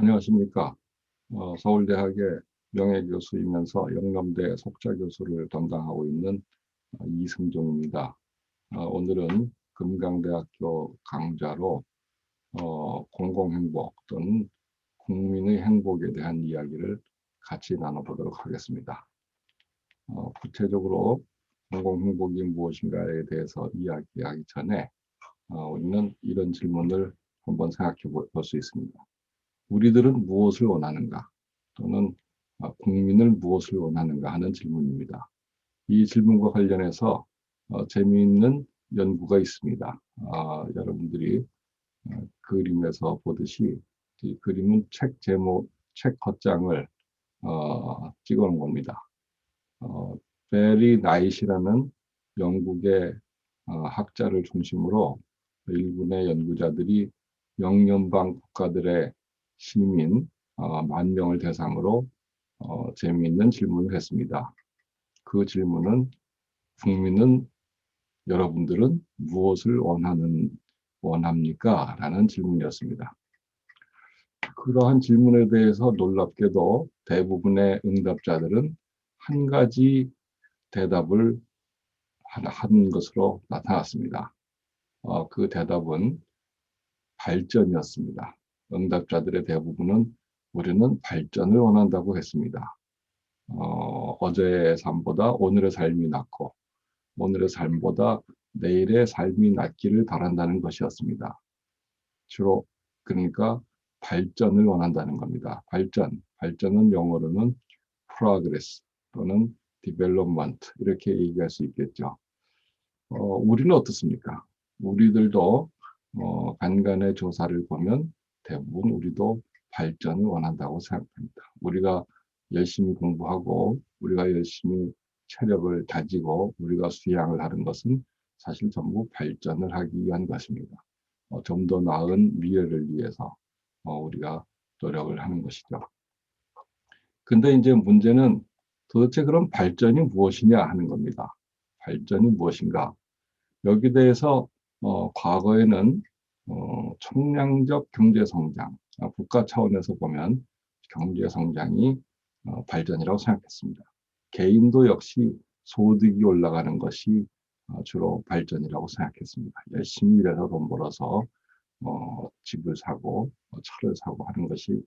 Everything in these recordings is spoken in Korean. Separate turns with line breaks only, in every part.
안녕하십니까. 서울대학의 명예교수이면서 영남대 석좌교수를 담당하고 있는 이승종입니다. 오늘은 금강대학교 강좌로 공공행복 또는 국민의 행복에 대한 이야기를 같이 나눠보도록 하겠습니다. 구체적으로 공공행복이 무엇인가에 대해서 이야기하기 전에 우리는 이런 질문을 한번 생각해 볼 수 있습니다. 우리들은 무엇을 원하는가? 또는 국민을 무엇을 원하는가 하는 질문입니다. 이 질문과 관련해서 재미있는 연구가 있습니다. 여러분들이 그림에서 보듯이 이 그림은 책 제목, 책 겉장을 찍어 놓은 겁니다. 베리 나잇이라는 영국의 학자를 중심으로 일본의 연구자들이 영연방 국가들의 시민 10,000명을 대상으로 재미있는 질문을 했습니다. 그 질문은 국민은 여러분들은 무엇을 원합니까? 라는 질문이었습니다. 그러한 질문에 대해서 놀랍게도 대부분의 응답자들은 한 가지 대답을 한 것으로 나타났습니다. 그 대답은 발전이었습니다. 응답자들의 대부분은 우리는 발전을 원한다고 했습니다. 어제의 삶보다 오늘의 삶이 낫고 오늘의 삶보다 내일의 삶이 낫기를 바란다는 것이었습니다. 주로 그러니까 발전을 원한다는 겁니다. 발전은 영어로는 progress 또는 development 이렇게 얘기할 수 있겠죠. 우리는 어떻습니까? 우리들도 간간의 조사를 보면 대부분 우리도 발전을 원한다고 생각합니다. 우리가 열심히 공부하고 우리가 열심히 체력을 다지고 우리가 수양을 하는 것은 사실 전부 발전을 하기 위한 것입니다. 좀 더 나은 미래를 위해서 우리가 노력을 하는 것이죠. 근데 이제 문제는 도대체 그럼 발전이 무엇이냐 하는 겁니다. 발전이 무엇인가? 여기 대해서 과거에는 총량적 경제성장, 국가 차원에서 보면 경제성장이 발전이라고 생각했습니다. 개인도 역시 소득이 올라가는 것이 주로 발전이라고 생각했습니다. 열심히 일해서 돈 벌어서 집을 사고 차를 사고 하는 것이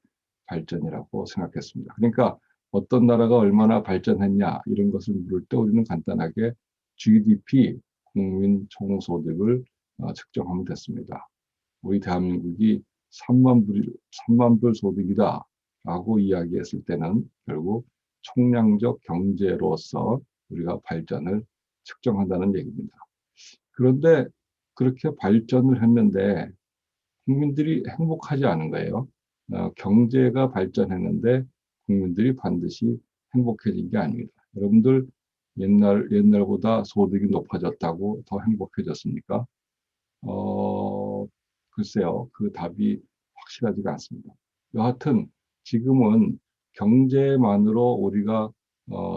발전이라고 생각했습니다. 그러니까 어떤 나라가 얼마나 발전했냐 이런 것을 물을 때 우리는 간단하게 GDP, 국민 총소득을 측정하면 됐습니다. 우리 대한민국이 3만 불 소득이다 라고 이야기했을 때는 결국 총량적 경제로서 우리가 발전을 측정한다는 얘기입니다. 그런데 그렇게 발전을 했는데 국민들이 행복하지 않은 거예요. 경제가 발전했는데 국민들이 반드시 행복해진 게 아닙니다. 여러분들 옛날보다 소득이 높아졌다고 더 행복해졌습니까? 글쎄요, 그 답이 확실하지가 않습니다. 여하튼 지금은 경제만으로 우리가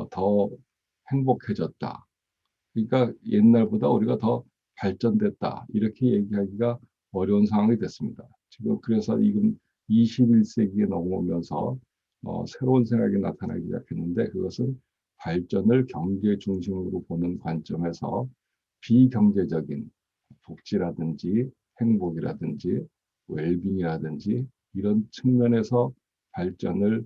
더 행복해졌다. 그러니까 옛날보다 우리가 더 발전됐다. 이렇게 얘기하기가 어려운 상황이 됐습니다. 지금 그래서 지금 21세기에 넘어오면서 새로운 생각이 나타나기 시작했는데 그것은 발전을 경제 중심으로 보는 관점에서 비경제적인 복지라든지 행복이라든지 웰빙이라든지 이런 측면에서 발전을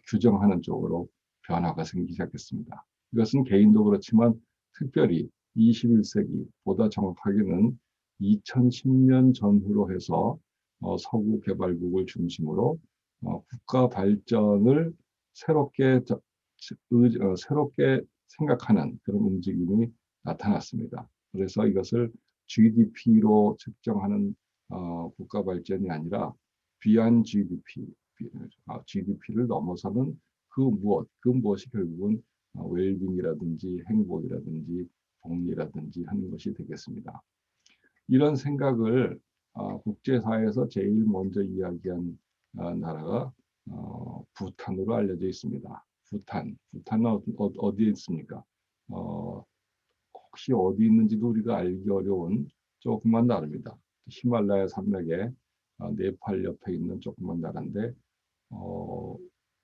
규정하는 쪽으로 변화가 생기기 시작했습니다. 이것은 개인도 그렇지만 특별히 21세기보다 정확하게는 2010년 전후로 해서 서구 개발국을 중심으로 국가 발전을 새롭게 생각하는 그런 움직임이 나타났습니다. 그래서 이것을 GDP로 측정하는 국가 발전이 아니라 비한 GDP, GDP를 넘어서는 그 무엇이 결국은 웰빙이라든지 행복이라든지 복리라든지 하는 것이 되겠습니다. 이런 생각을 국제사회에서 제일 먼저 이야기한 나라가 부탄으로 알려져 있습니다. 부탄은 어디에 있습니까? 혹시 어디 있는지도 우리가 알기 어려운 조그만 나라입니다. 히말라야 산맥에 네팔 옆에 있는 조그만 나라인데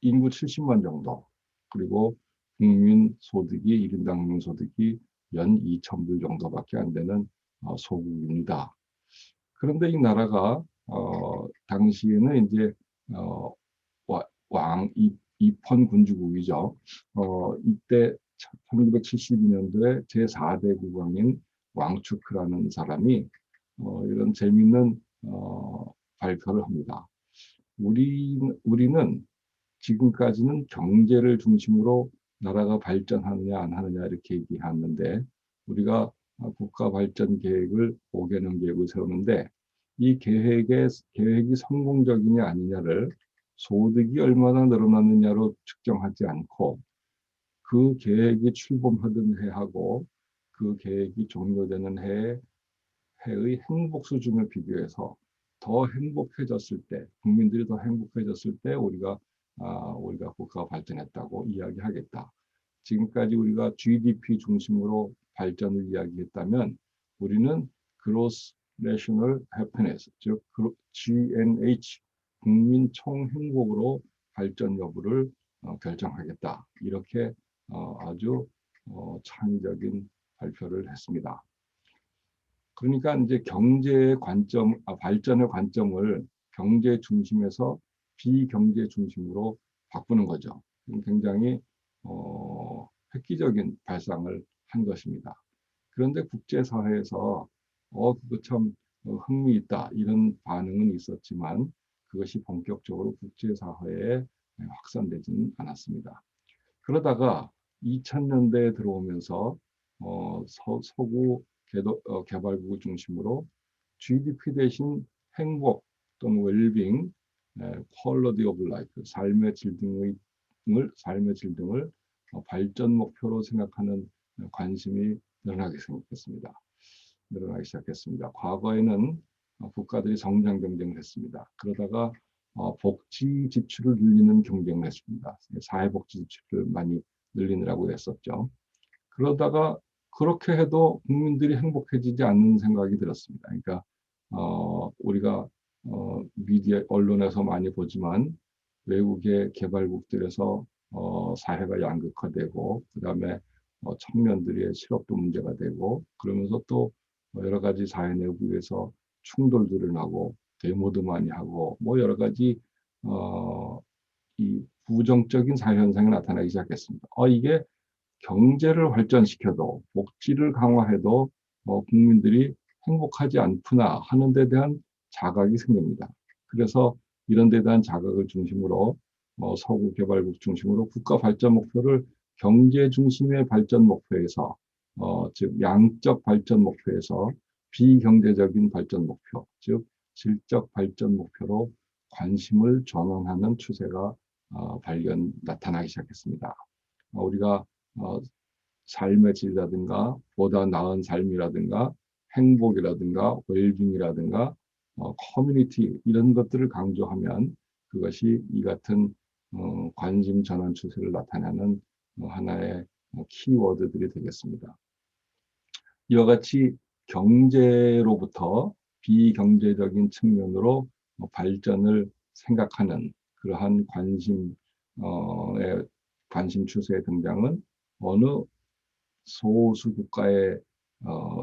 인구 70만 정도, 그리고 국민 소득이 1인당 국민 소득이 연 2,000불 정도밖에 안 되는 소국입니다. 그런데 이 나라가 당시에는 이제 어, 입헌 군주국이죠. 이때 1972년도에 제4대 국왕인 왕추크라는 사람이 이런 재미있는 발표를 합니다. 우리는 지금까지는 경제를 중심으로 나라가 발전하느냐 안 하느냐 이렇게 얘기하는데, 우리가 국가 발전 계획을 5개년 계획을 세우는데, 이 계획이 성공적이냐 아니냐를 소득이 얼마나 늘어났느냐로 측정하지 않고, 그 계획이 출범하던 해하고 그 계획이 종료되는 해의 행복 수준을 비교해서 더 행복해졌을 때, 국민들이 더 행복해졌을 때 우리가 국가가 발전했다고 이야기하겠다. 지금까지 우리가 GDP 중심으로 발전을 이야기했다면, 우리는 Gross National Happiness, 즉 GNH, 국민 총행복으로 발전 여부를 결정하겠다. 이렇게 아주 창의적인 발표를 했습니다. 그러니까 이제 발전의 관점을 경제 중심에서 비경제 중심으로 바꾸는 거죠. 굉장히 획기적인 발상을 한 것입니다. 그런데 국제사회에서 그거 참 흥미있다 이런 반응은 있었지만, 그것이 본격적으로 국제사회에 확산되지는 않았습니다. 그러다가 2000년대에 들어오면서 서구 개발국을 중심으로 GDP 대신 행복 또는 웰빙, quality of life, 삶의 질 등을 발전 목표로 생각하는 관심이 늘어나기 시작했습니다. 과거에는 국가들이 성장 경쟁을 했습니다. 그러다가 복지 지출을 늘리는 경쟁을 했습니다. 사회복지 지출을 많이 늘리느라고 했었죠. 그러다가 그렇게 해도 국민들이 행복해지지 않는 생각이 들었습니다. 그러니까 우리가 미디어 언론에서 많이 보지만, 외국의 개발국들에서 사회가 양극화되고, 그다음에 청년들의 실업도 문제가 되고, 그러면서 또 여러 가지 사회 내부에서 충돌들을 나고 데모도 많이 하고, 뭐 여러 가지 이 부정적인 사회 현상이 나타나기 시작했습니다. 이게 경제를 발전시켜도 복지를 강화해도 국민들이 행복하지 않구나 하는 데 대한 자각이 생깁니다. 그래서 이런 데 대한 자각을 중심으로 서구 개발국 중심으로 국가 발전 목표를 경제 중심의 발전 목표에서 즉 양적 발전 목표에서 비경제적인 발전 목표, 즉 질적 발전 목표로 관심을 전환하는 추세가 나타나기 시작했습니다. 우리가 삶의 질이라든가 보다 나은 삶이라든가 행복이라든가 웰빙이라든가 커뮤니티 이런 것들을 강조하면, 그것이 이 같은 관심 전환 추세를 나타내는 하나의 키워드들이 되겠습니다. 이와 같이 경제로부터 비경제적인 측면으로 발전을 생각하는 그러한 관심 추세의 등장은 어느 소수 국가의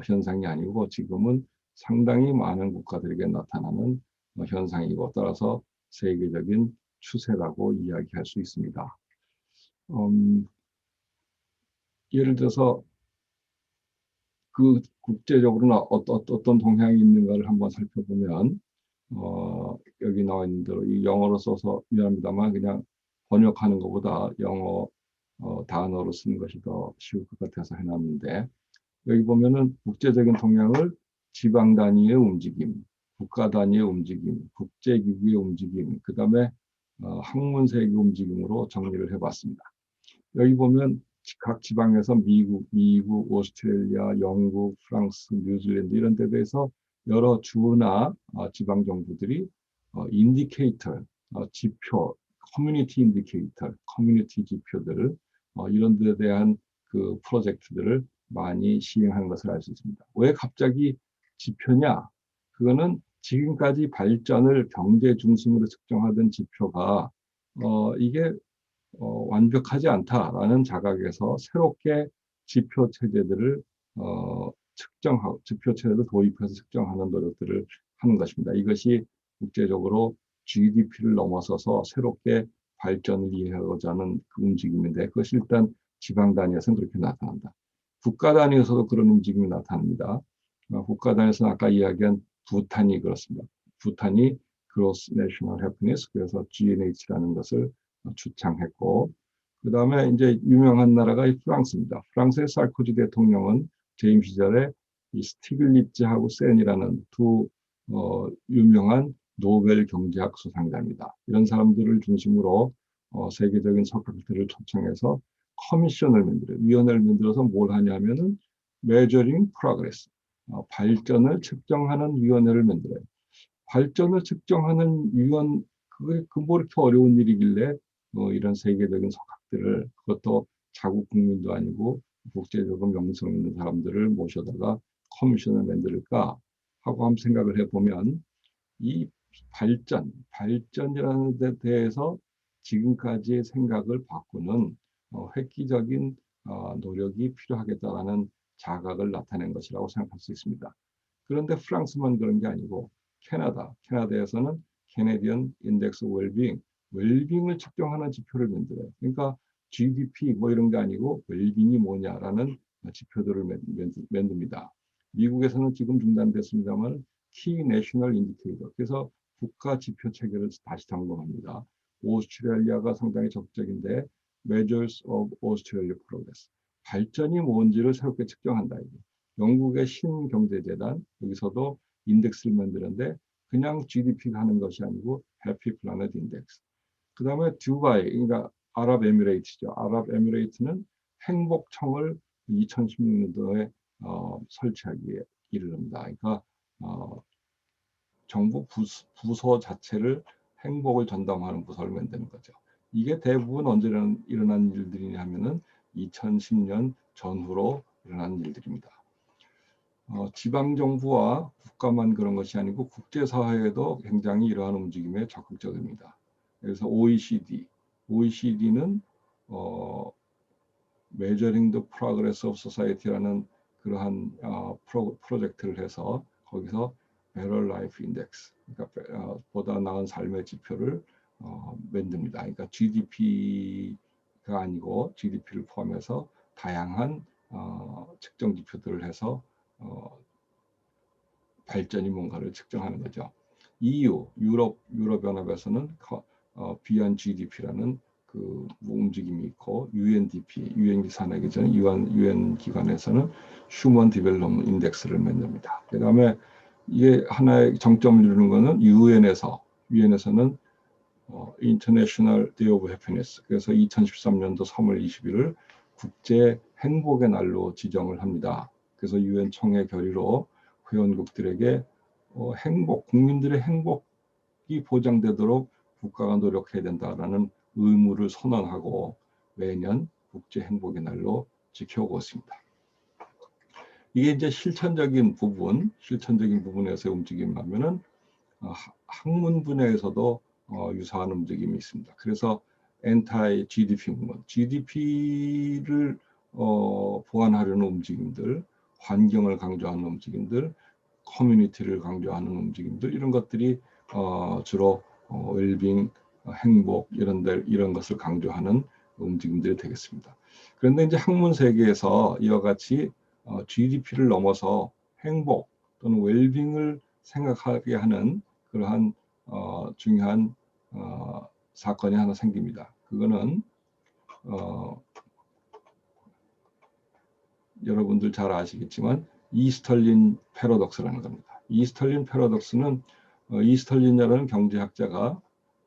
현상이 아니고, 지금은 상당히 많은 국가들에게 나타나는 현상이고, 따라서 세계적인 추세라고 이야기할 수 있습니다. 예를 들어서 그 국제적으로는 어떤 동향이 있는가를 한번 살펴보면, 여기 나와 있는 대로 이 영어로 써서 미안합니다만 그냥 번역하는 것보다 영어 단어로 쓰는 것이 더 쉬울 것 같아서 해놨는데, 여기 보면은 국제적인 동향을 지방 단위의 움직임, 국가 단위의 움직임, 국제기구의 움직임, 그 다음에 학문 세계 움직임으로 정리를 해봤습니다. 여기 보면 각 지방에서 미국, 오스트레일리아, 영국, 프랑스, 뉴질랜드 이런 데 대해서 여러 주나 지방 정부들이 인디케이터, 지표, 커뮤니티 인디케이터, 커뮤니티 지표들을 이런 데 대한 그 프로젝트들을 많이 시행한 것을 알 수 있습니다. 왜 갑자기 지표냐? 그거는 지금까지 발전을 경제 중심으로 측정하던 지표가 이게 완벽하지 않다라는 자각에서 새롭게 지표 체제들을 측정하고 지표 체제를 도입해서 측정하는 노력들을 하는 것입니다. 이것이 국제적으로 GDP를 넘어서서 새롭게 발전을 이해하고자 하는 그 움직임인데 그것이 일단 지방 단위에서는 그렇게 나타난다. 국가 단위에서도 그런 움직임이 나타납니다. 국가 단위에서는 아까 이야기한 부탄이 그렇습니다. 부탄이 Gross National Happiness, 그래서 GNH라는 것을 주창했고, 그 다음에 이제 유명한 나라가 이 프랑스입니다. 프랑스의 사르코지 대통령은 재임 시절에 이 스티글리츠하고 센이라는 두 유명한 노벨 경제학 수상자입니다. 이런 사람들을 중심으로 세계적인 석학들을 초청해서 커미션을 만들어요. 위원회를 만들어서 뭘 하냐면은 Measuring Progress, 발전을 측정하는 위원회를 만들어요. 발전을 측정하는 위원, 그게 뭐 이렇게 어려운 일이길래 이런 세계적인 석학들을, 그것도 자국 국민도 아니고 국제적으로 명성 있는 사람들을 모셔다가 커미션을 만들까 하고 한번 생각을 해보면 이 발전이라는 데 대해서 지금까지의 생각을 바꾸는 획기적인 노력이 필요하겠다라는 자각을 나타낸 것이라고 생각할 수 있습니다. 그런데 프랑스만 그런 게 아니고 캐나다에서는 캐네디언 인덱스 웰빙, 웰빙을 측정하는 지표를 만들어요. 그러니까 GDP 뭐 이런 게 아니고 웰빙이 뭐냐라는 지표들을 만듭니다. 미국에서는 지금 중단됐습니다만 키 내셔널 인디케이터, 그래서 국가 지표 체계를 다시 점검합니다. 오스트레일리아가 상당히 적극적인데 Measures of Australia Progress, 발전이 뭔지를 새롭게 측정한다. 영국의 신경제재단, 여기서도 인덱스를 만드는데 그냥 GDP가 하는 것이 아니고 해피 플래닛 인덱스. 그 다음에 두바이, 그러니까 아랍에미레이트죠. 아랍에미레이트는 행복청을 2016년도에 설치하기에 이르릅니다. 그러니까 정부 부서 자체를 행복을 전담하는 부서를 만드는 거죠. 이게 대부분 언제 일어난 일들이냐 하면은 2010년 전후로 일어난 일들입니다. 지방정부와 국가만 그런 것이 아니고 국제사회에도 굉장히 이러한 움직임에 적극적입니다. 그래서 OECD는 Measuring the Progress of Society라는 그러한 프로젝트를 해서 거기서 Better Life Index, 그러니까 보다 나은 삶의 지표를 만듭니다. 그러니까 GDP가 아니고 GDP를 포함해서 다양한 측정 지표들을 해서 발전이 뭔가를 측정하는 거죠. 유럽연합에서는 Beyond GDP라는 그 움직임이 있고, UNDP, 유엔 기산하기 전에 유엔 기관에서는 휴먼 디벨롭먼트 인덱스를 만듭니다. 그다음에 이게 하나의 정점을 이루는 거는 유엔에서는 International Day of Happiness, 그래서 2013년도 3월 21일 국제 행복의 날로 지정을 합니다. 그래서 유엔 총회 결의로 회원국들에게 국민들의 행복이 보장되도록 국가가 노력해야 된다라는 의무를 선언하고 매년 국제 행복의 날로 지켜오고 있습니다. 이게 이제 실천적인 부분에서의 움직임이라면은 학문 분야에서도 유사한 움직임이 있습니다. 그래서 엔타이 GDP 문건, GDP를 보완하려는 움직임들, 환경을 강조하는 움직임들, 커뮤니티를 강조하는 움직임들, 이런 것들이 주로 웰빙, 행복 이런 것을 강조하는 움직임들이 되겠습니다. 그런데 이제 학문 세계에서 이와 같이 GDP를 넘어서 행복 또는 웰빙을 생각하게 하는 그러한 중요한 사건이 하나 생깁니다. 그거는 여러분들 잘 아시겠지만 이스털린 패러독스라는 겁니다. 이스털린 패러독스는 이스털린이라는 경제학자가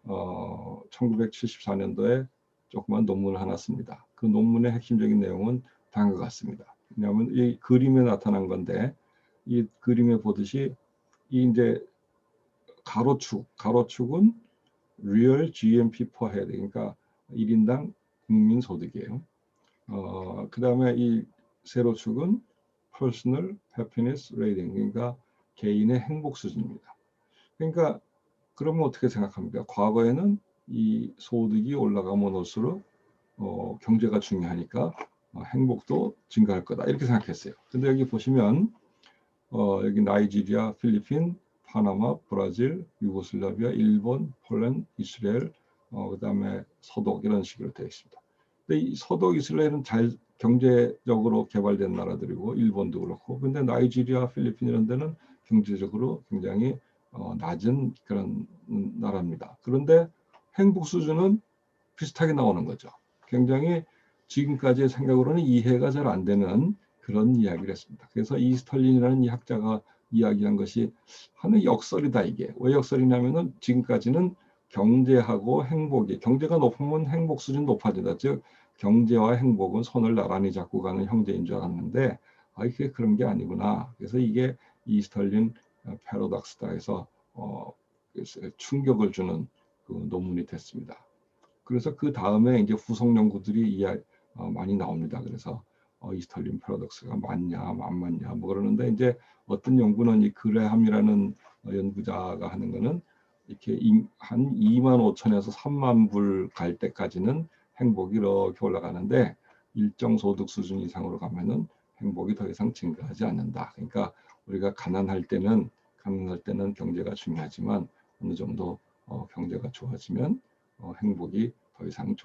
1974년도에 조그만 논문을 하나 씁니다. 그 논문의 핵심적인 내용은 다음과 같습니다. 왜냐하면 이 그림에 나타난 건데, 이 그림에 보듯이 이 이제 가로축은 real GNP per head, 그러니까 1인당 국민 소득이에요. 그 다음에 이 세로축은 personal happiness rating, 그러니까 개인의 행복 수준입니다. 그러니까 그러면 어떻게 생각합니까? 과거에는 이 소득이 올라가면 올수록 경제가 중요하니까 행복도 증가할 거다 이렇게 생각했어요. 근데 여기 보시면 여기 나이지리아, 필리핀, 파나마, 브라질, 유고슬라비아, 일본, 폴란드, 이스라엘, 그다음에 서독 이런 식으로 되어 있습니다. 근데 이 서독, 이스라엘은 잘 경제적으로 개발된 나라들이고 일본도 그렇고, 근데 나이지리아, 필리핀 이런 데는 경제적으로 굉장히 낮은 그런 나라입니다. 그런데 행복 수준은 비슷하게 나오는 거죠. 굉장히 지금까지의 생각으로는 이해가 잘 안 되는 그런 이야기를 했습니다. 그래서 이스털린이라는 이 학자가 이야기한 것이 하는 역설이다 이게. 왜 역설이냐면은 지금까지는 경제하고 행복이, 경제가 높으면 행복 수준이 높아진다. 즉 경제와 행복은 손을 나란히 잡고 가는 형제인 줄 알았는데 이게 그런 게 아니구나. 그래서 이게 이스털린 패러독스다 해서 충격을 주는 그 논문이 됐습니다. 그래서 그 다음에 이제 후속 연구들이 많이 나옵니다. 그래서 이스털린 패러독스가 맞냐, 안 맞냐, 뭐 그러는데 이제 어떤 연구는 이 그레함이라는 연구자가 하는 거는 이렇게 한 2만 5천에서 3만 불 갈 때까지는 행복이 이렇게 올라가는데 일정 소득 수준 이상으로 가면은 행복이 더 이상 증가하지 않는다. 그러니까 우리가 가난할 때는 경제가 중요하지만 어느 정도 경제가 좋아지면 행복이 더 이상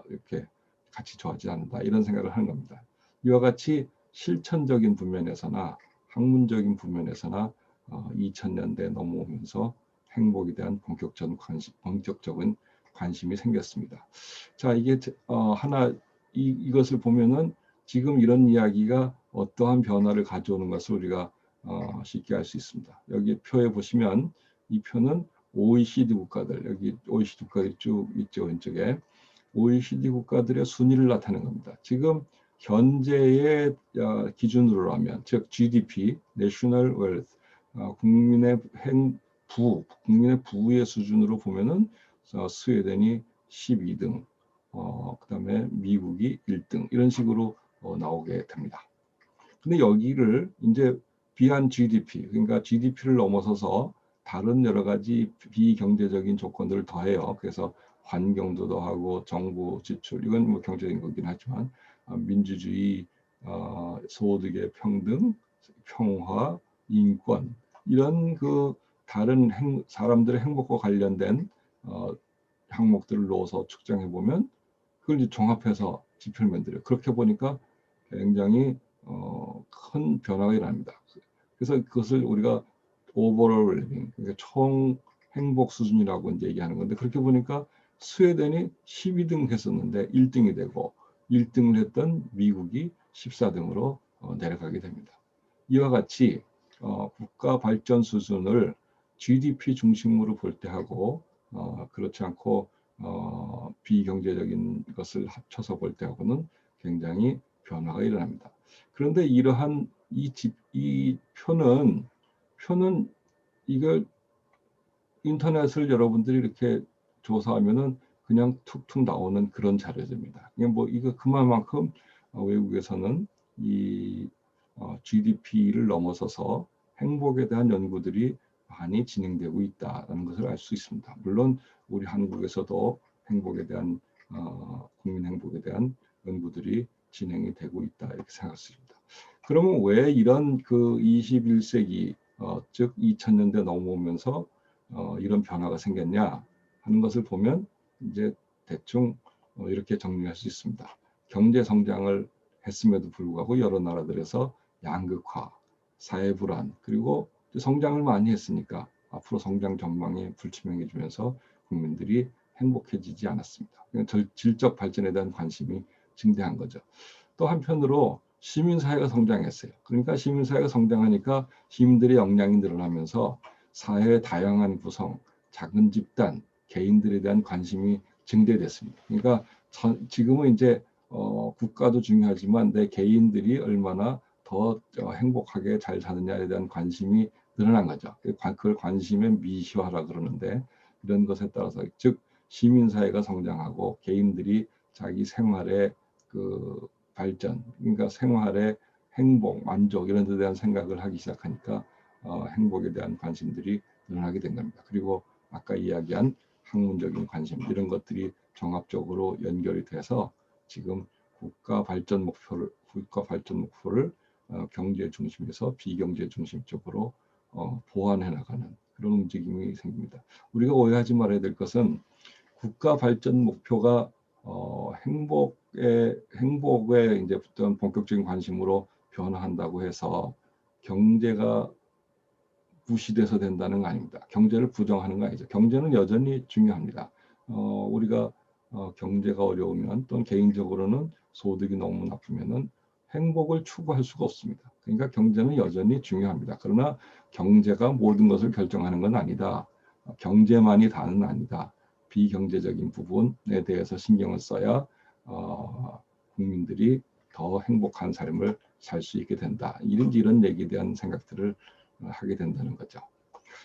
이렇게 같이 좋아지지 않는다 이런 생각을 하는 겁니다. 이와 같이 실천적인 부면에서나 학문적인 부면에서나 2000년대 넘어오면서 행복에 대한 본격적인 관심이 생겼습니다. 자, 이게 하나 이것을 보면은 지금 이런 이야기가 어떠한 변화를 가져오는 것을 우리가 쉽게 알 수 있습니다. 여기 표에 보시면 이 표는 OECD 국가들, 여기 OECD 국가들이 쭉 있죠, 왼쪽에. OECD 국가들의 순위를 나타내는 겁니다. 지금 현재의 기준으로 하면, 즉 GDP, National Wealth, 국민의 부의 수준으로 보면은 스웨덴이 12등, 그다음에 미국이 1등 이런 식으로 나오게 됩니다. 근데 여기를 이제 비한 GDP, 그러니까 GDP를 넘어서서 다른 여러 가지 비경제적인 조건들을 더해요. 그래서 환경도 더하고 정부 지출, 이건 뭐 경제적인 거긴 하지만 민주주의, 소득의 평등, 평화, 인권 이런 그 다른 사람들의 행복과 관련된 항목들을 넣어서 측정해 보면 그걸 이제 종합해서 지표를 만들어요. 그렇게 보니까 굉장히 큰 변화가 일어납니다. 그래서 그것을 우리가 오버롤 웰빙, 그러니까 총 행복 수준이라고 이제 얘기하는 건데, 그렇게 보니까 스웨덴이 12등 했었는데 1등이 되고 1등을 했던 미국이 14등으로 내려가게 됩니다. 이와 같이 국가 발전 수준을 GDP 중심으로 볼 때 하고 그렇지 않고 비경제적인 것을 합쳐서 볼 때하고는 굉장히 변화가 일어납니다. 그런데 이러한 이 표는 이걸 인터넷을 여러분들이 이렇게 조사하면은 그냥 툭툭 나오는 그런 자료입니다. 그냥 뭐 이거 그만큼 외국에서는 이 GDP를 넘어서서 행복에 대한 연구들이 많이 진행되고 있다는 것을 알 수 있습니다. 물론 우리 한국에서도 행복에 대한 국민 행복에 대한 연구들이 진행이 되고 있다 이렇게 생각했습니다. 그러면 왜 이런 그 21세기 즉 2000년대 넘어오면서 이런 변화가 생겼냐 하는 것을 보면 이제 대충 이렇게 정리할 수 있습니다. 경제 성장을 했음에도 불구하고 여러 나라들에서 양극화, 사회 불안, 그리고 성장을 많이 했으니까 앞으로 성장 전망이 불투명해지면서 국민들이 행복해지지 않았습니다. 질적 발전에 대한 관심이 증대한 거죠. 또 한편으로 시민사회가 성장했어요. 그러니까 시민사회가 성장하니까 시민들의 역량이 늘어나면서 사회의 다양한 구성, 작은 집단, 개인들에 대한 관심이 증대됐습니다. 그러니까 지금은 이제 국가도 중요하지만 내 개인들이 얼마나 더 행복하게 잘 사느냐에 대한 관심이 늘어난 거죠. 그걸 관심의 미시화라 그러는데 이런 것에 따라서 즉 시민사회가 성장하고 개인들이 자기 생활의 그 발전, 그러니까 생활의 행복, 만족 이런 데 대한 생각을 하기 시작하니까 행복에 대한 관심들이 늘어나게 된 겁니다. 그리고 아까 이야기한 학문적인 관심 이런 것들이 종합적으로 연결이 돼서 지금 국가 발전 목표를 경제 중심에서 비경제 중심 쪽으로 보완해 나가는 그런 움직임이 생깁니다. 우리가 오해하지 말아야 될 것은 국가 발전 목표가 행복에 이제 어떤 본격적인 관심으로 변화한다고 해서 경제가 무시돼서 된다는 거 아닙니다. 경제를 부정하는 거 아니죠. 경제는 여전히 중요합니다. 우리가 경제가 어려우면 또는 개인적으로는 소득이 너무 나쁘면은 행복을 추구할 수가 없습니다. 그러니까 경제는 여전히 중요합니다. 그러나 경제가 모든 것을 결정하는 건 아니다. 경제만이 다는 아니다. 비경제적인 부분에 대해서 신경을 써야 국민들이 더 행복한 삶을 살 수 있게 된다. 이런 얘기에 대한 생각들을 하게 된다는 거죠.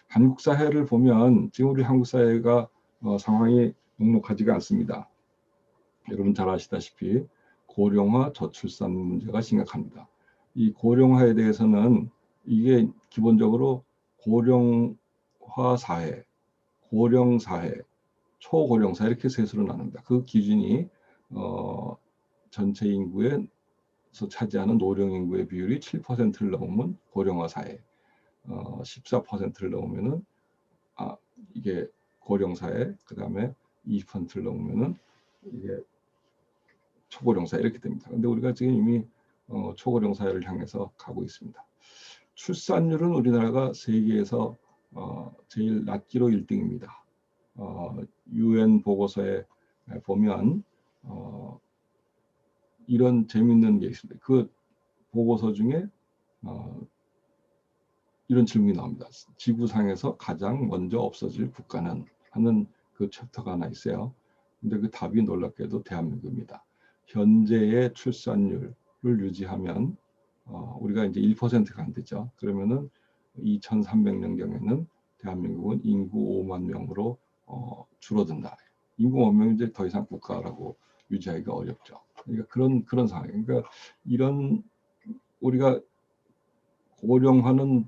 한국 사회를 보면 지금 우리 한국 사회가 상황이 녹록하지가 않습니다. 여러분 잘 아시다시피 고령화 저출산 문제가 심각합니다. 이 고령화에 대해서는 이게 기본적으로 고령화 사회, 고령 사회, 초고령 사회 이렇게 셋으로 나눕니다. 그 기준이 전체 인구에서 차지하는 노령 인구의 비율이 7%를 넘으면 고령화 사회, 14%를 넘으면은 이게 고령 사회, 그 다음에 20%를 넘으면은 이게 초고령 사회 이렇게 됩니다. 근데 우리가 지금 이미 초고령 사회를 향해서 가고 있습니다. 출산율은 우리나라가 세계에서 제일 낮기로 1등입니다. UN 보고서에 보면 이런 재미있는 게 있습니다. 그 보고서 중에 이런 질문이 나옵니다. 지구상에서 가장 먼저 없어질 국가는 하는 그 챕터가 하나 있어요. 근데 그 답이 놀랍게도 대한민국입니다. 현재의 출산율을 유지하면 우리가 이제 1%가 안 되죠. 그러면은 2300년경에는 대한민국은 인구 5만 명으로 줄어든다. 인구 5만 명 이제 더 이상 국가라고 유지하기가 어렵죠. 그러니까 그런 상황. 그러니까 이런 우리가 고령화는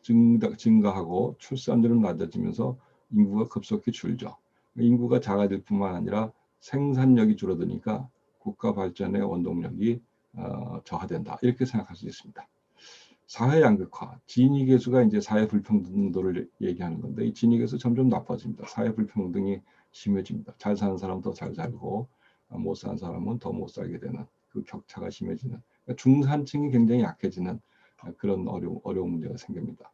증가하고 출산율은 낮아지면서 인구가 급속히 줄죠. 인구가 작아질 뿐만 아니라 생산력이 줄어드니까 국가 발전의 원동력이 저하된다. 이렇게 생각할 수 있습니다. 사회 양극화, 진위 계수가 이제 사회 불평등도를 얘기하는 건데 이 진위 계수 점점 나빠집니다. 사회 불평등이 심해집니다. 잘 사는 사람은 더 잘 살고 못 사는 사람은 더 못 살게 되는 그 격차가 심해지는 그러니까 중산층이 굉장히 약해지는 그런 어려운 문제가 생깁니다.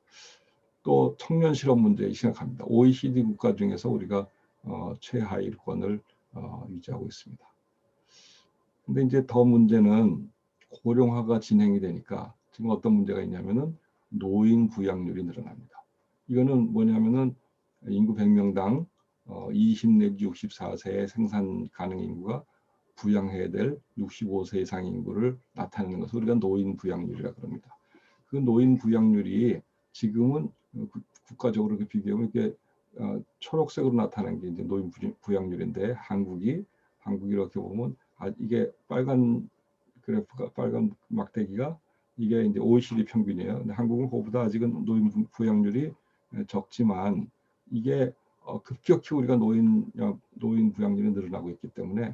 또 청년 실업 문제 심각합니다. OECD 국가 중에서 우리가 최하위권을 유지하고 있습니다. 근데 이제 더 문제는 고령화가 진행이 되니까 지금 어떤 문제가 있냐면은 노인 부양률이 늘어납니다. 이거는 뭐냐면은 인구 100명당 20 내지 64세의 생산 가능 인구가 부양해야 될 65세 이상 인구를 나타내는 것을 우리가 노인 부양률이라고 합니다. 그 노인 부양률이 지금은 국가적으로 비교하면 이게 초록색으로 나타나는 게 이제 노인 부양률인데 한국이 이렇게 보면 이게 빨간 그래프가 빨간 막대기가 이게 이제 OECD 평균이에요. 근데 한국은 그보다 아직은 노인 부양률이 적지만 이게 급격히 우리가 노인 부양률이 늘어나고 있기 때문에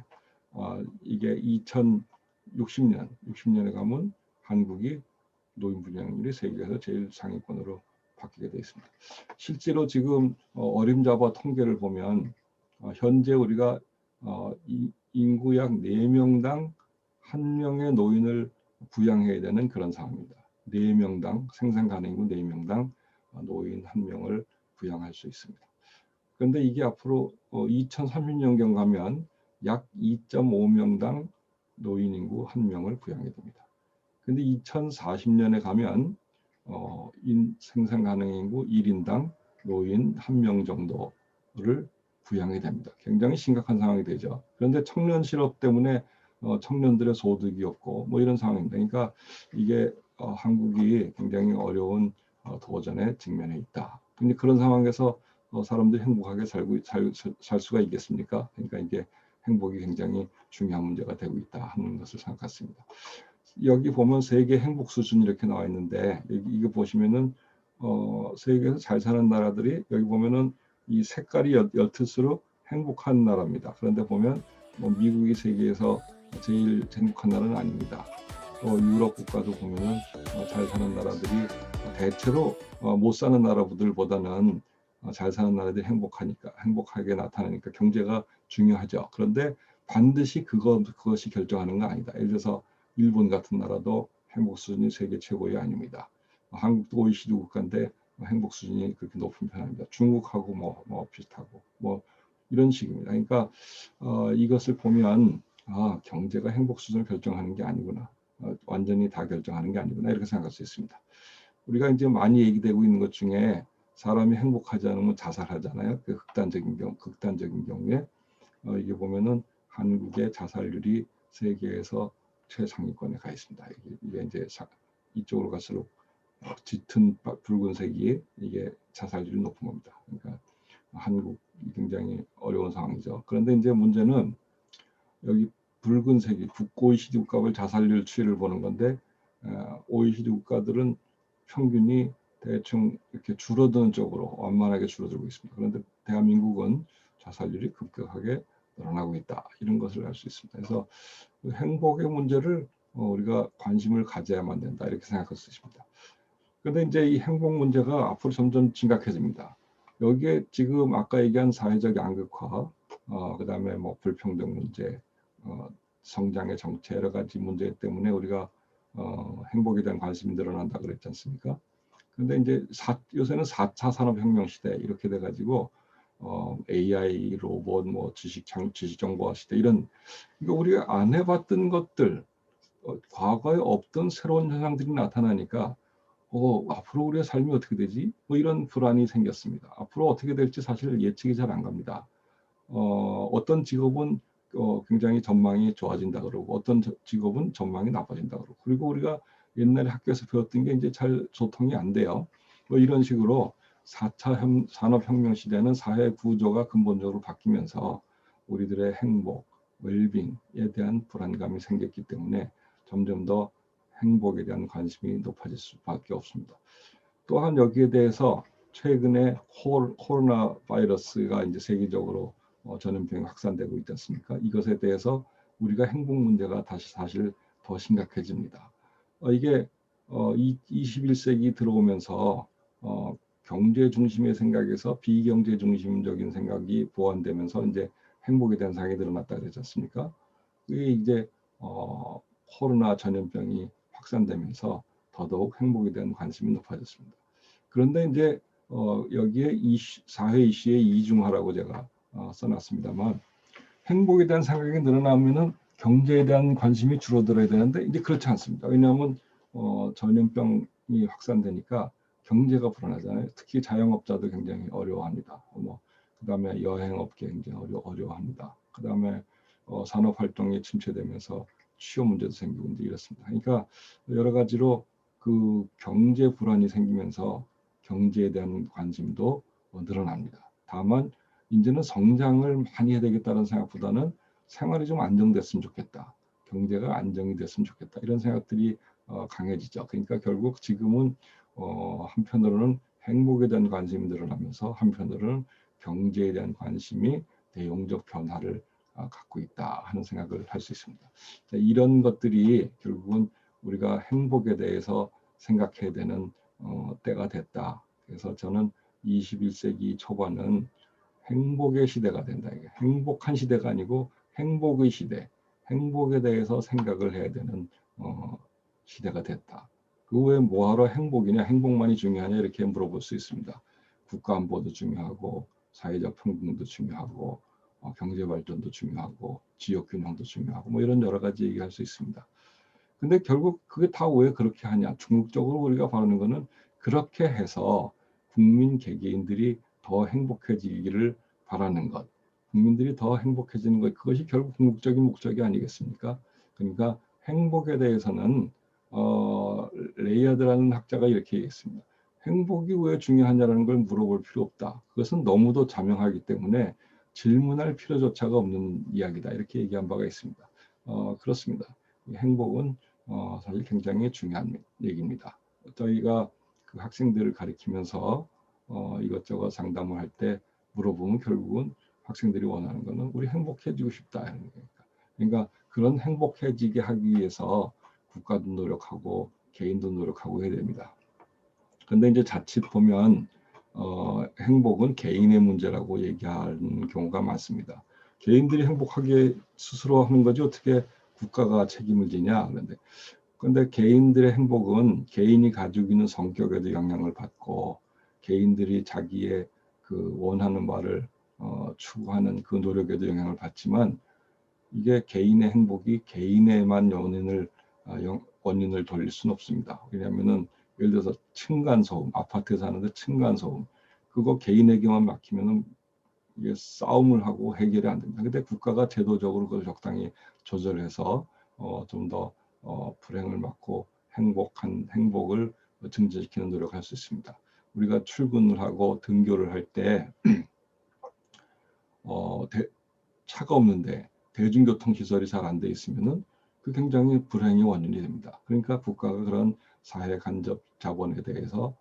이게 2060년에 가면 한국이 노인 부양률이 세계에서 제일 상위권으로 바뀌게 되어 있습니다. 실제로 지금 어림잡아 통계를 보면 현재 우리가 인구 약 4명당 1명의 노인을 부양해야 되는 그런 상황입니다. 4명당 생산 가능 인구 4명당 노인 1명을 부양할 수 있습니다. 그런데 이게 앞으로 2030년경 가면 약 2.5명당 노인 인구 1명을 부양해야 됩니다. 근데 2040년에 가면 생산 가능 인구 1인당 노인 1명 정도를 부양해야 됩니다. 굉장히 심각한 상황이 되죠. 그런데 청년 실업 때문에 청년들의 소득이 없고 뭐 이런 상황입니다. 그러니까 이게 한국이 굉장히 어려운 도전에 직면해 있다. 근데 그런 상황에서 사람들이 행복하게 살 수가 있겠습니까? 그러니까 이게 행복이 굉장히 중요한 문제가 되고 있다 하는 것을 생각했습니다. 여기 보면 세계 행복 수준 이렇게 나와 있는데 이거 보시면은 세계에서 잘 사는 나라들이 여기 보면은 이 색깔이 옅을수록 행복한 나라입니다. 그런데 보면 뭐 미국이 세계에서 제일 행복한 나라는 아닙니다. 또 유럽 국가도 보면은 잘 사는 나라들이 대체로 못 사는 나라들보다는 잘 사는 나라들이 행복하게 나타나니까 경제가 중요하죠. 그런데 반드시 그것이 결정하는 거 아니다. 예를 들어서 일본 같은 나라도 행복 수준이 세계 최고의 아닙니다. 한국도 OECD 국가인데 행복 수준이 그렇게 높은 편 아닙니다. 중국하고 뭐 비슷하고 뭐 이런 식입니다. 그러니까 이것을 보면 경제가 행복 수준을 결정하는 게 아니구나. 완전히 다 결정하는 게 아니구나 이렇게 생각할 수 있습니다. 우리가 이제 많이 얘기되고 있는 것 중에 사람이 행복하지 않으면 자살하잖아요. 그 극단적인 경우에 이게 보면은 한국의 자살률이 세계에서 최상위권에 가 있습니다. 이게 이제 이쪽으로 갈수록 짙은 붉은색이 이게 자살률이 높은 겁니다. 그러니까 한국이 굉장히 어려운 상황이죠. 그런데 이제 문제는 여기 붉은색이 OECD 국가별 자살률 추이를 보는 건데 OECD 국가들은 평균이 대충 이렇게 줄어드는 쪽으로 완만하게 줄어들고 있습니다. 그런데 대한민국은 자살률이 급격하게 늘어나고 있다. 이런 것을 알 수 있습니다. 그래서 그 행복의 문제를 우리가 관심을 가져야만 된다. 이렇게 생각할 수 있습니다. 그런데 이제 이 행복 문제가 앞으로 점점 심각해집니다. 여기에 지금 아까 얘기한 사회적 양극화, 그다음에 뭐 불평등 문제, 성장의 정체 여러 가지 문제 때문에 우리가 행복에 대한 관심이 늘어난다 그랬지 않습니까? 그런데 이제 요새는 4차 산업혁명 시대 이렇게 돼가지고 AI, 로봇, 뭐 지식정보화 시대 이런 이거 우리가 안 해봤던 것들, 과거에 없던 새로운 현상들이 나타나니까 앞으로 우리의 삶이 어떻게 되지? 뭐 이런 불안이 생겼습니다. 앞으로 어떻게 될지 사실 예측이 잘 안 갑니다. 어떤 직업은 굉장히 전망이 좋아진다 그러고 어떤 직업은 전망이 나빠진다 그러고 그리고 우리가 옛날에 학교에서 배웠던 게 이제 잘 소통이 안 돼요. 뭐 이런 식으로 4차 산업혁명 시대는 사회 구조가 근본적으로 바뀌면서 우리들의 행복, 웰빙에 대한 불안감이 생겼기 때문에 점점 더 행복에 대한 관심이 높아질 수밖에 없습니다. 또한 여기에 대해서 최근에 코로나 바이러스가 이제 세계적으로 전염병이 확산되고 있지 않습니까? 이것에 대해서 우리가 행복 문제가 사실 더 심각해집니다. 이게 21세기 들어오면서 경제 중심의 생각에서 비경제 중심적인 생각이 보완되면서 이제 행복에 대한 생각이 늘어났다 그러지 않습니까? 그게 이제 코로나 전염병이 확산되면서 더더욱 행복에 대한 관심이 높아졌습니다. 그런데 이제 여기에 사회 이슈의 이중화라고 제가 써놨습니다만 행복에 대한 생각이 늘어나면은 경제에 대한 관심이 줄어들어야 되는데 이제 그렇지 않습니다. 왜냐하면 전염병이 확산되니까 경제가 불안하잖아요. 특히 자영업자도 굉장히 어려워합니다. 그다음에 여행업계 굉장히 어려워합니다. 그다음에 산업 활동이 침체되면서 취업 문제도 생기고 이제 이렇습니다. 그러니까 여러 가지로 그 경제 불안이 생기면서 경제에 대한 관심도 늘어납니다. 다만 이제는 성장을 많이 해야 되겠다는 생각보다는 생활이 좀 안정됐으면 좋겠다. 경제가 안정이 됐으면 좋겠다. 이런 생각들이 강해지죠. 그러니까 결국 지금은 한편으로는 행복에 대한 관심이 늘어나면서 한편으로는 경제에 대한 관심이 내용적 변화를 갖고 있다 하는 생각을 할 수 있습니다. 이런 것들이 결국은 우리가 행복에 대해서 생각해야 되는 때가 됐다. 그래서 저는 21세기 초반은 행복의 시대가 된다. 이게 행복한 시대가 아니고 행복의 시대, 행복에 대해서 생각을 해야 되는 시대가 됐다. 그 외에 뭐하러 행복이냐, 행복만이 중요하냐 이렇게 물어볼 수 있습니다. 국가 안보도 중요하고 사회적 평등도 중요하고 경제 발전도 중요하고 지역 균형도 중요하고 뭐 이런 여러 가지 얘기할 수 있습니다. 근데 결국 그게 다 왜 그렇게 하냐? 궁극적으로 우리가 바라는 거는 그렇게 해서 국민 개개인들이 더 행복해지기를 바라는 것. 국민들이 더 행복해지는 것. 그것이 결국 궁극적인 목적이 아니겠습니까? 그러니까 행복에 대해서는 레이아드라는 학자가 이렇게 얘기했습니다. 행복이 왜 중요하냐는 걸 물어볼 필요 없다. 그것은 너무도 자명하기 때문에 질문할 필요조차가 없는 이야기다. 이렇게 얘기한 바가 있습니다. 그렇습니다. 행복은 사실 굉장히 중요한 얘기입니다. 저희가 그 학생들을 가리키면서 이것저것 상담을 할 때 물어보면 결국은 학생들이 원하는 거는 우리 행복해지고 싶다 하는 거니까. 그러니까 그런 행복해지게 하기 위해서 국가도 노력하고 개인도 노력하고 해야 됩니다. 근데 이제 자칫 보면 행복은 개인의 문제라고 얘기하는 경우가 많습니다. 개인들이 행복하게 스스로 하는 거지 어떻게 국가가 책임을 지냐. 그런데 개인들의 행복은 개인이 가지고 있는 성격에도 영향을 받고 개인들이 자기의 그 원하는 바를 추구하는 그 노력에도 영향을 받지만 이게 개인의 행복이 개인에만 원인을 돌릴 수는 없습니다. 왜냐하면은 예를 들어서 층간소음, 아파트에 사는데 층간소음, 그거 개인에게만 맡기면은 이게 싸움을 하고 해결이 안 됩니다. 근데 국가가 제도적으로 그걸 적당히 조절해서 좀 더 불행을 막고 행복을 증진시키는 노력을 할 수 있습니다. 우리가 출근을 하고 등교를 할 때 차가 없는데 대중교통 시설이 잘 안 돼 있으면은 그 굉장히 불행의 원인이 됩니다. 그러니까 국가가 그런 사회 간접 자본에 대해서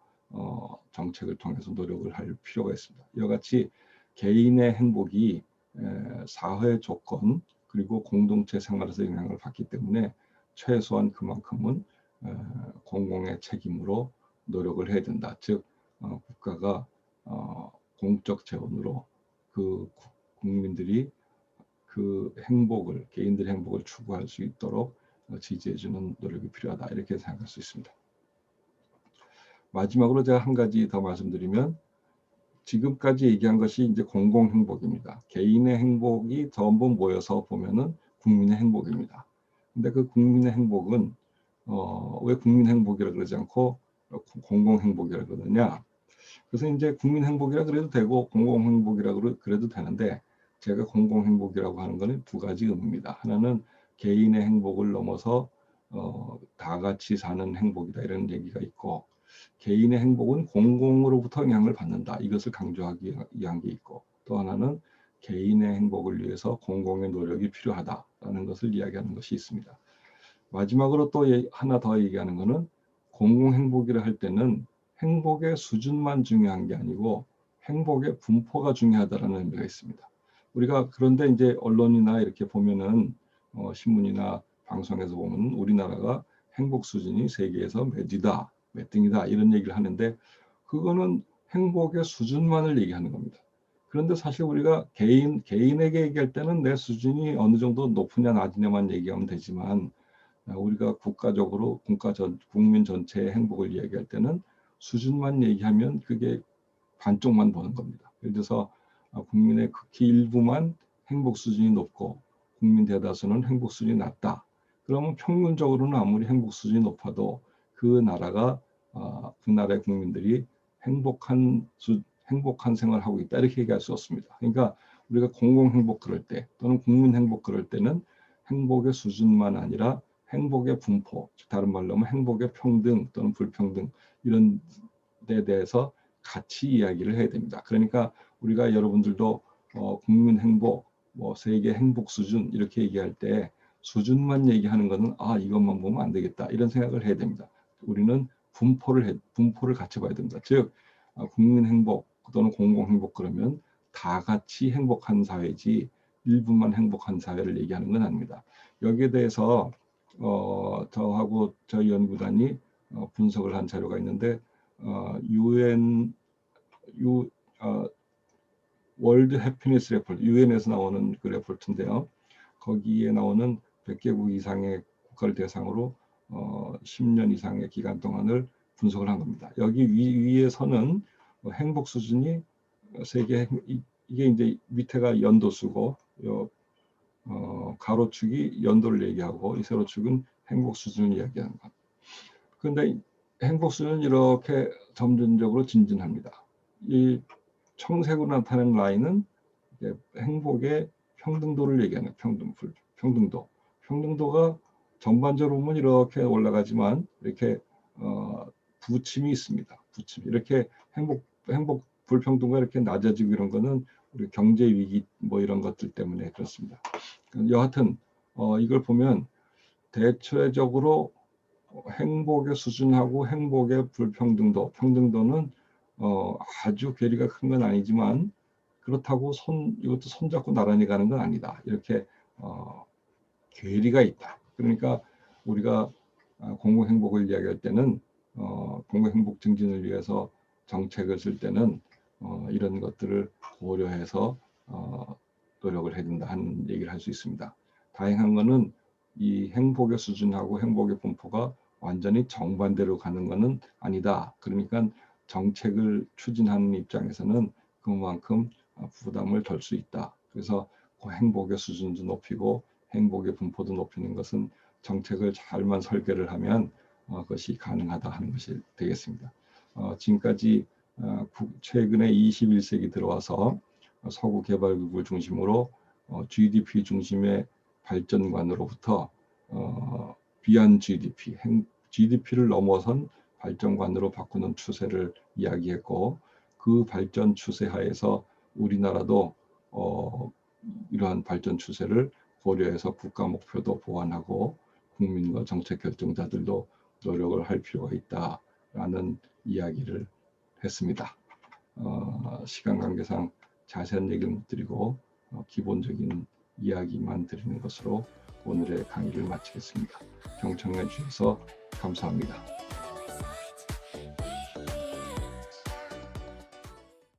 정책을 통해서 노력을 할 필요가 있습니다. 이와 같이 개인의 행복이 사회 조건 그리고 공동체 생활에서 영향을 받기 때문에 최소한 그만큼은 공공의 책임으로 노력을 해야 된다. 즉 국가가 공적 재원으로 그 국민들이 그 개인들의 행복을 추구할 수 있도록 지지해주는 노력이 필요하다. 이렇게 생각할 수 있습니다. 마지막으로 제가 한 가지 더 말씀드리면 지금까지 얘기한 것이 이제 공공 행복입니다. 개인의 행복이 전부 모여서 보면은 국민의 행복입니다. 근데 그 국민의 행복은 왜 국민 행복이라 그러지 않고 공공 행복이라 그러느냐? 그래서 이제 국민 행복이라 그래도 되고 공공 행복이라 그래도 되는데 제가 공공 행복이라고 하는 것은 두 가지 의미입니다. 하나는 개인의 행복을 넘어서 다 같이 사는 행복이다 이런 얘기가 있고 개인의 행복은 공공으로부터 영향을 받는다. 이것을 강조하기 위한 게 있고 또 하나는 개인의 행복을 위해서 공공의 노력이 필요하다라는 것을 이야기하는 것이 있습니다. 마지막으로 또 하나 더 얘기하는 것은 공공 행복이라 할 때는 행복의 수준만 중요한 게 아니고 행복의 분포가 중요하다는 의미가 있습니다. 우리가 그런데 이제 언론이나 이렇게 보면은 신문이나 방송에서 보면 우리나라가 행복 수준이 세계에서 몇 등이다 이런 얘기를 하는데 그거는 행복의 수준만을 얘기하는 겁니다. 그런데 사실 우리가 개인에게 얘기할 때는 내 수준이 어느 정도 높으냐 낮으냐만 얘기하면 되지만 우리가 국가적으로 국민 전체의 행복을 이야기할 때는 수준만 얘기하면 그게 반쪽만 보는 겁니다. 예를 들어서 국민의 극히 일부만 행복 수준이 높고 국민 대다수는 행복 수준이 낮다. 그러면 평균적으로는 아무리 행복 수준이 높아도 그 나라의 국민들이 행복한 생활을 하고 있다 이렇게 얘기할 수 없습니다. 그러니까 우리가 공공 행복 그럴 때 또는 국민 행복 그럴 때는 행복의 수준만 아니라 행복의 분포, 다른 말로 하면 행복의 평등 또는 불평등 이런 데 대해서 같이 이야기를 해야 됩니다. 그러니까 우리가 여러분들도 국민 행복, 세계 행복 수준 이렇게 얘기할 때 수준만 얘기하는 것은 이것만 보면 안 되겠다 이런 생각을 해야 됩니다. 우리는 분포를 같이 봐야 됩니다. 즉 국민 행복 또는 공공 행복 그러면 다 같이 행복한 사회지 일부만 행복한 사회를 얘기하는 건 아닙니다. 여기에 대해서 저하고 저희 연구단이 분석을 한 자료가 있는데 월드 해피니스 레포트, 유엔에서 나오는 그 레포트인데요. 거기에 나오는 100개국 이상의 국가를 대상으로 10년 이상의 기간 동안을 분석을 한 겁니다. 여기 위에서는 행복 수준이 이게 이제 밑에가 연도수고 가로축이 연도를 얘기하고 이 세로축은 행복 수준을 이야기하는 것. 그런데 행복 수준은 이렇게 점진적으로 진진합니다. 이 청색으로 나타낸 라인은 행복의 평등도를 얘기하는 평등도. 평등도가 전반적으로 보면 이렇게 올라가지만 이렇게 부침이 있습니다. 이렇게 행복 불평등과 이렇게 낮아지고 이런 거는 우리 경제 위기 이런 것들 때문에 그렇습니다. 여하튼 이걸 보면 대체적으로 행복의 수준하고 행복의 불평등도, 평등도는 아주 괴리가 큰 건 아니지만 그렇다고 이것도 손잡고 나란히 가는 건 아니다. 이렇게 괴리가 있다. 그러니까 우리가 공공행복을 이야기할 때는 공공행복 증진을 위해서 정책을 쓸 때는 이런 것들을 고려해서 노력을 해야 된다 하는 얘기를 할 수 있습니다. 다행한 것은 이 행복의 수준하고 행복의 분포가 완전히 정반대로 가는 것은 아니다. 그러니까 정책을 추진하는 입장에서는 그만큼 부담을 덜 수 있다. 그래서 그 행복의 수준도 높이고 행복의 분포도 높이는 것은 정책을 잘만 설계를 하면 그것이 가능하다 하는 것이 되겠습니다. 지금까지 최근에 21세기 들어와서 서구 개발국을 중심으로 GDP 중심의 발전관으로부터 비한 GDP를 넘어선 발전관으로 바꾸는 추세를 이야기했고, 그 발전 추세 하에서 우리나라도 이러한 발전 추세를 고려해서 국가 목표도 보완하고 국민과 정책 결정자들도 노력을 할 필요가 있다라는 이야기를 했습니다. 시간 관계상 자세한 얘기는 못 드리고 기본적인 이야기만 드리는 것으로 오늘의 강의를 마치겠습니다. 경청해 주셔서 감사합니다.